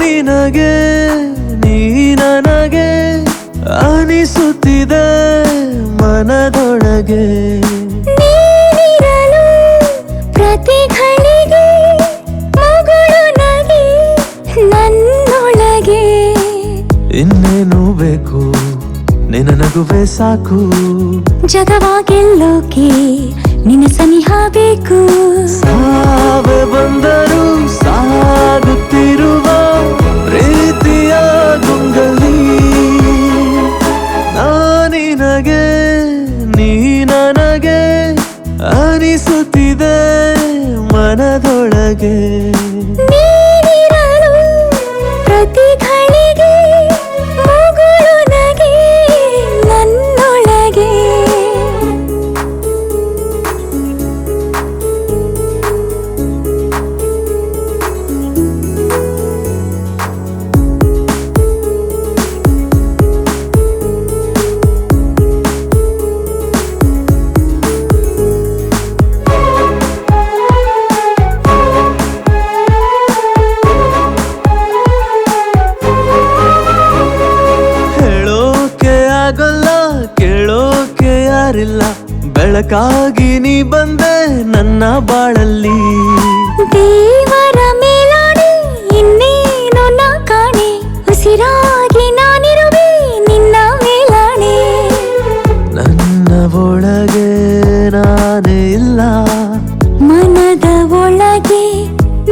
ನಿನಗೆ ನೀ ನನಗೆ ಅನಿಸುತ್ತಿದೆ ಮನದೊಳಗೆ ನೀನಿರಲು ಪ್ರತಿ ಘಳಿಗೆ ಮಗಳು ನಗೆ ನನ್ನೊಳಗೆ ಇನ್ನೇನು ಬೇಕು ನಿನ್ನ ನಗುವೆ ಸಾಕು ಜಗವ ಗೆಲ್ಲೋಕೆ ನಿನ್ನ ಸನಿಹ ಬೇಕು ಸಾವೆ ಬಂದರೂ ಸಾಗುತ್ತಿರುವ ಪ್ರೀತಿಯ ಗುಂಗಲಿ ನಾನಿನಗೆ ನೀ ನನಗೆ ಅನಿಸುತ್ತಿದೆ ಮನದೊಳಗೆ ನೀನಿರಲು ಪ್ರತಿ ಘಳಿಗೆ ಮಗಳು ನಗೆ ನನ್ನೊಳಗೆ ಆಗಲ್ಲ ಕೇಳೋಕೆ ಯಾರಿಲ್ಲ ಬೆಳಕಾಗಿ ನೀ ಬಂದೆ ನನ್ನ ಬಾಳಲ್ಲಿ ದೇವರ ಮೇಲಾಣೆ ಇನ್ನೇನು ನಾ ಕಾಣೆ ಉಸಿರಾಗಿ ನಾನಿರುವೆ ನಿನ್ನ ಮೇಲಾಣೆ ನನ್ನ ಒಳಗೆ ನಾನೇ ಇಲ್ಲ ಮನದ ಒಳಗೆ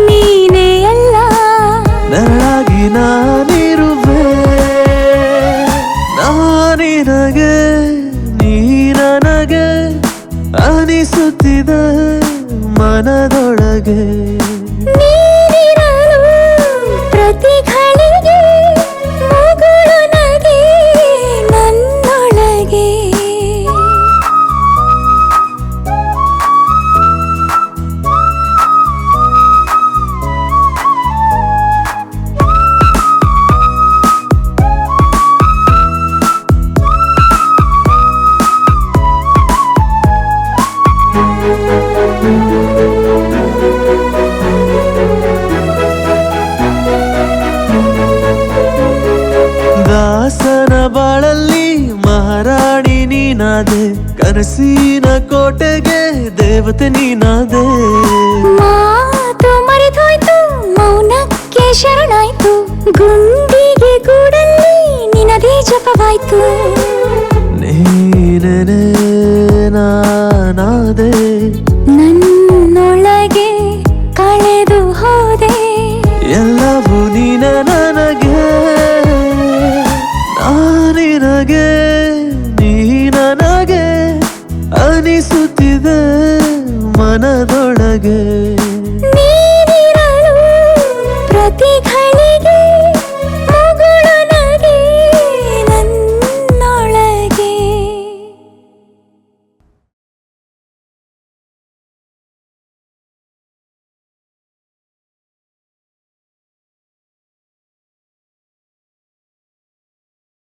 ನೀನೇ ಎಲ್ಲ ನೆರಳಾಗಿ ನಾನಿರುವೆ ನಾನಿನಗೆ ನೀ ನನಗೆ ಅನಿಸುತ್ತಿದೆ ಮನದೊಳಗೆ ನೀನಿರಲು ಪ್ರತಿ ಘಳಿಗೆ ಮಗಳು ನಗೆ ನನ್ನೊಳಗೆ ದಾಸನ ಬಾಳಲ್ಲಿ ಮಹಾರಾಣಿ ನೀನಾದೆ ಕನಸಿನ ಕೋಟೆಗೆ ದೇವತೆ ನೀನಾದೆ ಮಾತು ಮರೆತೋಯ್ತು ಮೌನಕ್ಕೆ ಶರಣಾಯ್ತು ಗುಂಡಿಗೆ ಗೂಡಲ್ಲಿ ನಿನದೇ ಜಪವಾಯ್ತು ನೀನೇ ನಾನಾದೆ ನನ್ನೊಳಗೆ ಕಳೆದು ಹೋದೆ ಎಲ್ಲವೂ ನೀನ ನನಗೆ ನಾನಿನಗೆ ನೀ ನನಗೆ ಅನಿಸುತ್ತಿದೆ ಮನದೊಳಗೆ